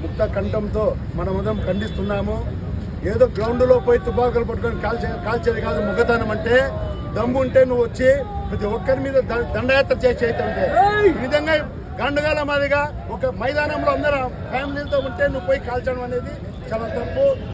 ముక్త కంఠంతో మనమందరం ఖండిస్తున్నాము. ఏదో గ్రౌండ్లో పోయి తుపాకులు పట్టుకొని కాల్చేది కాదు. ముఖతనం అంటే దమ్ము ఉంటే నువ్వు వచ్చి ప్రతి ఒక్కరి మీద దండయాత్ర చేసేటంటే ఈ విధంగా గండుగాల మాదిగా ఒక మైదానంలో అందరూ ఫ్యామిలీలతో ఉంటే నువ్వు పోయి కాల్చడం అనేది చాలా తప్పు.